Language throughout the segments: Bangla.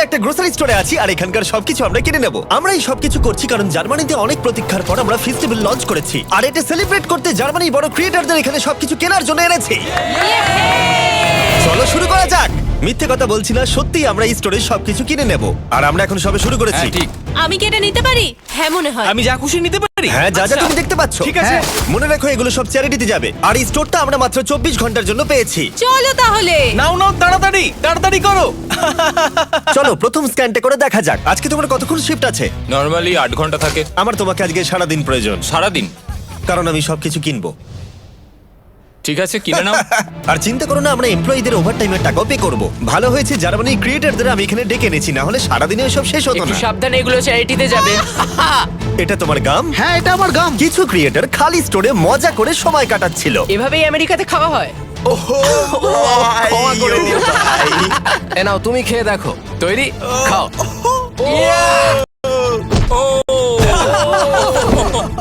একটা গ্রোসারি স্টোরে আছি আর এখানকার সবকিছু আমরা কিনে নেব। আমরা এই সবকিছু করছি কারণ জার্মানিতে অনেক প্রতীক্ষার পর আমরা ফেস্টিভ্যাল লঞ্চ করেছি, আর এটা সেলিব্রেট করতে জার্মানির বড় ক্রিয়েটরদের এখানে সবকিছু কেনার জন্য এনেছি। চলো শুরু করা যাক। মিথ্যে কথা বলছি না, সত্যি আমরা এই স্টোরে সবকিছু কিনে নেব, আর আমরা এখন সবে শুরু করেছি। হ্যাঁ, ঠিক। আমি কি এটা নিতে পারি? হ্যাঁ মনে হয়। আমি যা খুশি নিতে পারি। হ্যাঁ, যা যা আচ্ছা। তুমি দেখতে পাচ্ছ। ঠিক আছে। হ্যাঁ, মনে রাখো এগুলো সব চ্যারিটিতে যাবে, আর এই স্টোরটা আমরা মাত্র 24 ঘন্টার জন্য পেয়েছি। চলো তাহলে। নাও নাও, তাড়াতাড়ি তাড়াতাড়ি করো। চলো প্রথম স্ক্যানটা করে দেখা যাক। আজকে তোমার কতক্ষণ শিফট আছে? নর্মালি 8 ঘন্টা থাকে। আমার তোমাকে আজকে সারাদিন প্রয়োজন, সারাদিন? কারণ আমি সবকিছু কিনবো। ঠিক আছে, কিনে নাও। আর চিন্তা করো না, আমরা এমপ্লয়ীদের ওভারটাইমের টাকাও পে করব। ভালো হয়েছে জার্মানির ক্রিয়েটরদের আমি এখানে ডেকে এনেছি, না হলে সারাদিনে সব শেষ হতো একটু না। সাবধানে, এগুলো চ্যারিটিতে যাবে। এটা তোমার গাম? হ্যাঁ, এটা আমার গাম। কিছু ক্রিয়েটর খালি স্টোরে মজা করে সময় কাটাচ্ছিল। এভাবেই আমেরিকাতে খাওয়া হয়। ক্ষমা করে দিও ভাই। এ নাও, তুমি খেয়ে দেখো। তৈরি? খাও।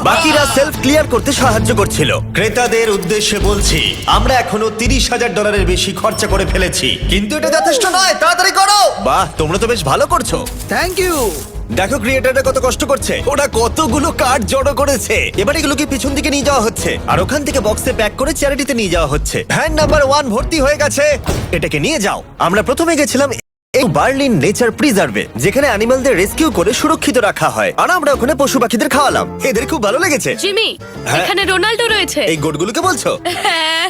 বাকিরা সেলফ ক্লিয়ার করতে সাহায্য করছিল। ক্রেতাদের উদ্দেশ্যে বলছি, আমরা এখনো $30,000 বেশি খরচা করে ফেলেছি, কিন্তু এটা যথেষ্ট নয়। তাড়াতাড়ি করো। বাহ, তোমরা তো বেশ ভালো করছো। Thank you. দেখো ক্রিয়েটাররা কত কষ্ট করছে, ওরা কতগুলো কার্ড জড়ো করেছে। এবার এগুলোকে পিছন দিকে নিয়ে যাওয়া হচ্ছে, আর ওখান থেকে বক্সে প্যাক করে চ্যারিটিতে নিয়ে যাওয়া হচ্ছে। ভ্যান নাম্বার 1 ভর্তি হয়ে গেছে, এটাকে নিয়ে যাও। আমরা প্রথমে গেছিলাম এই বার্লিন নেচার প্রিজার্ভে, যেখানে অ্যানিমালদের রেস্কিউ করে সুরক্ষিত রাখা হয়, আর আমরা ওখানে পশু পাখিদের খাওয়ালাম। এদের খুব ভালো লেগেছে। জিমি, হ্যাঁ। এখানে রোনাল্ডো রয়েছে। এই গোটগুলোকে বলছো? হ্যাঁ।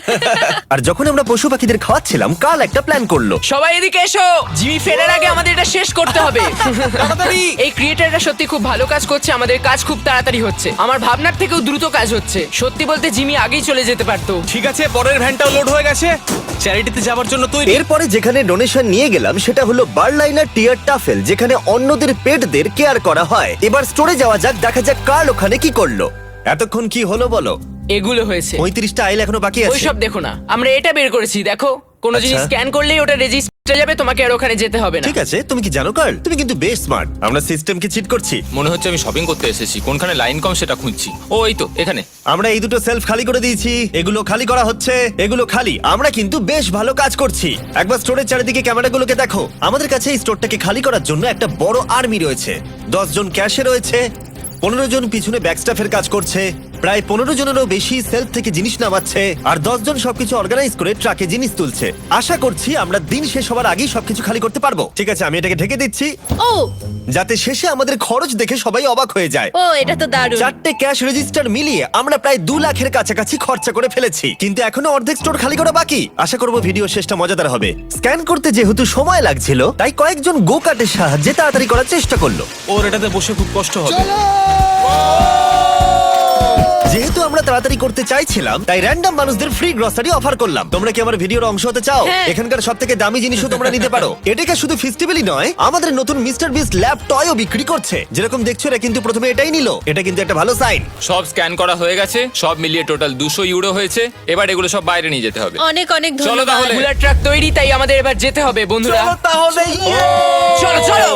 আর যখন আমরা পশু পাখিদের খাওয়াচ্ছিলাম, কাল একটা প্ল্যান করলো। সবাই এদিকে এসো। জিমি ফেরার আগে আমাদের এটা শেষ করতে হবে। তাড়াতাড়ি। এই ক্রিয়েটাররা সত্যি খুব ভালো কাজ করছে, আমাদের কাজ খুব তাড়াতাড়ি হচ্ছে। আমার ভাবনার থেকেও দ্রুত কাজ হচ্ছে। সত্যি বলতে জিমি আগেই চলে যেতে পারতো। ঠিক আছে, পরের ভ্যানটাও লোড হয়ে গেছে। চ্যারিটিতে যাওয়ার জন্য তৈরি। এরপরে যেখানে ডোনেশন নিয়ে গেলাম সেটা হলো বার্লাইনার টিয়ার টাফেল, যেখানে অন্যদের পেটদের কেয়ার করা হয়। এবার স্টোরে যাওয়া যাক, দেখা যাক কার্ল ওখানে কি করলো। এতক্ষণ কি হলো বলো? এগুলো হয়েছে। 35টা আইল এখনো বাকি আছে। ওইসব দেখো না, আমরা এটা বের করেছি। দেখো, কোনো জিনিস আচ্ছা। স্ক্যান করলেই ওটা রেজিস্টার যাবে, তোমাকে আর ওখানে যেতে হবে না। ঠিক আছে, তুমি কি জানো কার্ল, তুমি কিন্তু বেশ স্মার্ট। আমরা সিস্টেমকে চিট করছি। মনে হচ্ছে আমি শপিং করতে এসেছি, কোনখানে লাইন কম সেটা খুঁজছি। ও এই তো এখানে। আমরা এই দুটো সেলফ খালি করে দিয়েছি, এগুলো খালি করা হচ্ছে, এগুলো খালি। আমরা কিন্তু বেশ ভালো কাজ করছি। একবার স্টোরের চারিদিকে ক্যামেরাগুলোকে দেখো। আমাদের কাছে এই স্টোরটাকে খালি করার জন্য একটা বড় আর্মি রয়েছে। 10 জন ক্যাশে রয়েছে, 15 জন পিছনে ব্যাকস্টাফের কাজ করছে, প্রায় 15 জনেরও বেশি সেলফ থেকে জিনিস নামাচ্ছে, আর 10 জন সবকিছু অর্গানাইজ করে ট্রাকে জিনিস তুলছে। আশা করছি আমরা দিন শেষ হওয়ার আগেই সবকিছু খালি করতে পারবো। ঠিক আছে, আমি এটাকে ঢেকে দিচ্ছি, ও যাতে শেষে আমাদের খরচ দেখে সবাই অবাক হয়ে যায়। ও, এটা তো দারুণ। 4টে ক্যাশ রেজিস্টার মিলিয়ে আমরা প্রায় 2 লাখের কাছাকাছি খরচা করে ফেলেছি, কিন্তু এখনো অর্ধেক স্টোর খালি করা বাকি। আশা করব ভিডিও শেষটা মজাদার হবে। স্ক্যান করতে যেহেতু সময় লাগছিল, তাই কয়েকজন গো কার্টের সাহায্যে তাড়াতাড়ি করার চেষ্টা করলো। ওর এটাতে বসে খুব কষ্ট হবে। যেহেতু আমরা তাড়াতাড়ি করতে চাইছিলাম, তাই র্যান্ডম মানুষদের ফ্রি গ্রসারি অফার করলাম। তোমরা কি আমার ভিডিওর অংশ হতে চাও? হ্যাঁ। এখানকার সবথেকে দামি জিনিসও তোমরা নিতে পারো। এটাকে শুধু ফেস্টিভ্যালই নয়, আমাদের নতুন মিস্টার বিস্ট ল্যাব টয়ও বিক্রি করছে। যেরকম দেখছো, এরা কিন্তু প্রথমে এটাই নিল। এটা কিন্তু একটা ভালো সাইন। সব স্ক্যান করা হয়ে গেছে, সব মিলিয়ে টোটাল 200 ইউরো হয়েছে। এবার এগুলো সব বাইরে নিয়ে যেতে হবে। অনেক অনেক চলো ধন্যবাদ। তাহলে। বুলার ট্রাক তৈরি, তাই আমাদের এবার যেতে হবে বন্ধুরা। তাহলে চলো চলো।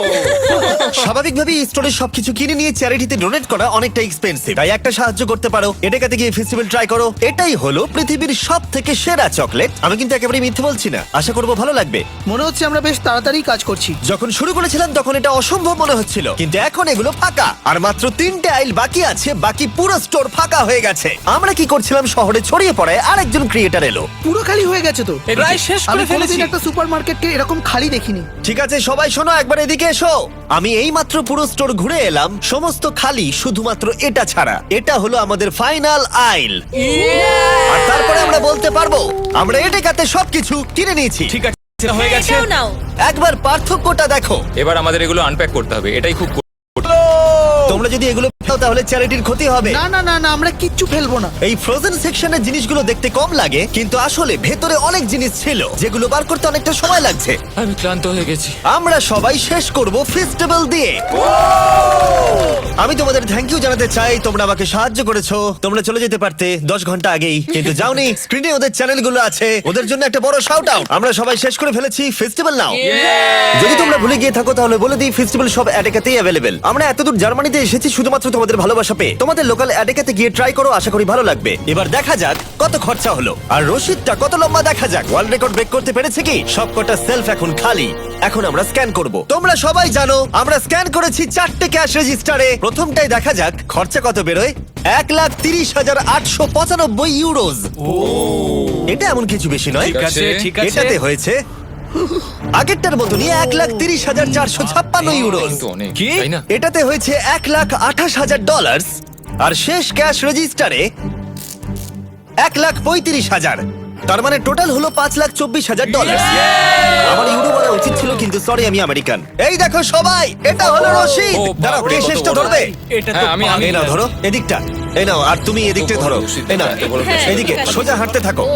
স্বাভাবিকভাবেই এই স্টোরে সবকিছু কিনে নিয়ে চ্যারিটিতে ডোনেট করা অনেকটা এক্সপেন্সিভ, তাই একটা সাহায্য করতে পারো। এটাকাতে গিয়ে ফেস্টিভ্যাল ট্রাই করো। এটাই হলো পৃথিবীর সবথেকে সেরা চকলেট। আমি কিন্তু একেবারে মিথ্যে বলছি না, আশা করবো ভালো লাগবে। মনে হচ্ছে আমরা বেশ তাড়াতাড়ি কাজ করছি। যখন শুরু করেছিলাম তখন এটা অসম্ভব মনে হচ্ছিল, কিন্তু এখন এগুলো ফাঁকা, আর মাত্র 3টে আইল বাকি আছে। বাকি পুরো স্টোর ফাঁকা হয়ে গেছে। আমরা কি করছিলাম, শহরে ছড়িয়ে পড়ায় আরেকজন ক্রিয়েটার এলো। পুরো খালি হয়ে গেছে তো। প্রায় শেষ আমি করে ফেলেছি। কোনোদিন একটা সুপারমার্কেটকে এরকম খালি দেখিনি। ঠিক আছে সবাই শোনো, একবার এদিকে এসো। আমি এই মাত্র পুরো স্টোর ঘুরে এলাম, সমস্ত খালি, শুধুমাত্র এটা ছাড়া। এটা হলো আমাদের ফাইনাল আইল, আর তারপরে আমরা বলতে পারবো আমরা এটাকাতে সবকিছু কিনে নিয়েছি। ঠিক আছে, হয়ে গেছে। এটাও নাও। একবার পার্থক্যটা দেখো। এবার আমাদের এগুলো আনপ্যাক করতে হবে, এটাই খুব তোমরা যদি এগুলো ফেলো তাহলে চ্যারিটির ক্ষতি হবে। না না না না, আমরা কিচ্ছু ফেলবো না। এই ফ্রোজেন সেকশনের জিনিসগুলো দেখতে কম লাগে, কিন্তু আসলে ভেতরে অনেক জিনিস ছিল যেগুলো বার করতে অনেকটা সময় লাগছে। আমি ক্লান্ত হয়ে গেছি। আমরা সবাই শেষ করব ফেস্টিভ্যাল দিয়ে। আমি তোমাদের থ্যাংক ইউ জানাতে চাই, তোমরা আমাকে সাহায্য করেছো। তোমরা চলে যেতে পারতে 10 ঘন্টা আগেই, কিন্তু যাওনি। স্ক্রিনে ওদের চ্যানেলগুলো আছে, ওদের জন্য একটা বড় শাউট আউট। আমরা সবাই শেষ করে ফেলেছি ফেস্টিভ্যাল নাও। যদি তোমরা ভুলে গিয়ে থাকো তাহলে বলে দিই, ফেস্টিভ্যাল সব এটাকাতেই অ্যাভেলেবেল। আমরা এতদূর জার্মানিতে এসেছি শুধুমাত্র তোমাদের ভালোবাসা পেয়ে। তোমাদের লোকাল অ্যাডেকাতে গিয়ে ট্রাই করো, আশা করি ভালো লাগবে। এবার দেখা যাক কত খরচা হলো আর রসিদটা কত লম্বা। দেখা যাক ওয়ার্ল্ড রেকর্ড ব্রেক করতে পেরেছে কি। সবকটা সেলফ এখন খালি। এখন আমরা স্ক্যান করব। তোমরা সবাই জানো আমরা স্ক্যান করেছি 4টে ক্যাশ রেজিস্টারে। প্রথমটাই দেখা যাক খরচা কত বেরোয়। 1,30,895 ইউরোজ। এটা এমন কিছু বেশি নয়। ঠিক আছে, ঠিক আছে। এটাতে হয়েছে আগেরটার মতনই 1,30,456 ইউরোজ। কিন্তু অনেক, কি? তাই না? এটাতে হয়েছে $1,28,000 আর শেষ ক্যাশ রেজিস্টারে 1,35,000। তার মানে টোটাল হলো $5,24,000। আমার ইউরো বলা উচিত ছিল, কিন্তু সরি আমি আমেরিকান। এই দেখো সবাই, এটা হলো রশিদ। ও, দাঁড়াও, বাপরে, কে কত শেষটা বড়। ধরবে? এটা তো হ্যাঁ, আমি এই নাও ধরো এদিকটা, এই নাও, আর তুমি এদিকটা ধরো। এই নাও, হ্যাঁ, এদিকে ঠিক আছে। সোজা হাঁটতে থাকো। ও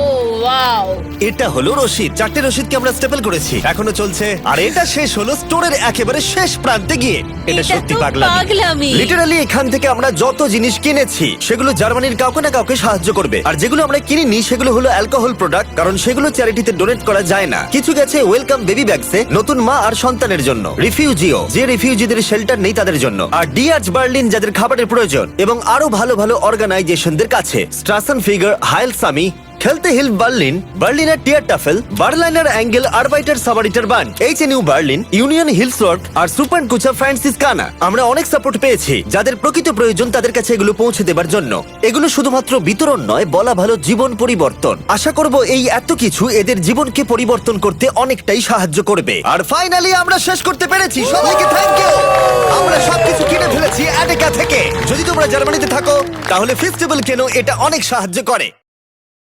ওয়াও। এটা হলো রশিদ। 4টে রশিদকে আমরা স্টেপল করেছি, এখনো চলছে। আর এটা শেষ হলো স্টোরের একেবারে শেষ প্রান্তে গিয়ে। এটা এটা সত্যি তো পাগলামি। পাগলামি। লিটারালি এখান থেকে আমরা যত জিনিস কিনেছি সেগুলো জার্মানির কাউকে না কাউকে সাহায্য করবে। আর যেগুলো আমরা কিনিনি সেগুলো হলো অ্যালকোহল প্রোডাক্ট, কারণ সেগুলো চ্যারিটিতে ডোনেট করা যায় না। কিছু গেছে ওয়েলকাম বেবি ব্যাগসে, নতুন মা আর সন্তানের জন্য। রিফিউজিও, যে রিফিউজিদের শেল্টার নেই তাদের জন্য। আর ডিআর্চ বার্লিন, যাদের খাবারের প্রয়োজন। এবং আরো ভালো ভালো অর্গানাইজেশনদের কাছে স্ট্রাসন figure, Heilsarmee, Kältehilfe Berlin, Berliner Tiertafel, Berliner Engel, Arbeiter Samariter Bund, HNU Berlin, Union Hilfswerk আর সুপার কুচা ফ্রান্সিসকানা। আমরা অনেক সাপোর্ট পেয়েছি। যাদের প্রকৃত প্রয়োজন তাদের কাছে এগুলো পৌঁছে দেবার জন্য। এগুলো শুধুমাত্র বিতরণ নয়, বলা ভালো জীবন পরিবর্তন। আশা করব এই এত কিছু এদের জীবনকে পরিবর্তন করতে অনেকটাই সাহায্য করবে। আর ফাইনালি আমরা শেষ করতে পেরেছি। সবাইকে থ্যাংক ইউ। আমরা সবকিছু কিনে ফেলেছি অ্যাডেকা থেকে। যদি তোমরা জার্মানিতে থাকো তাহলে ফেস্টিভ্যাল কেনো, এটা অনেক সাহায্য করে।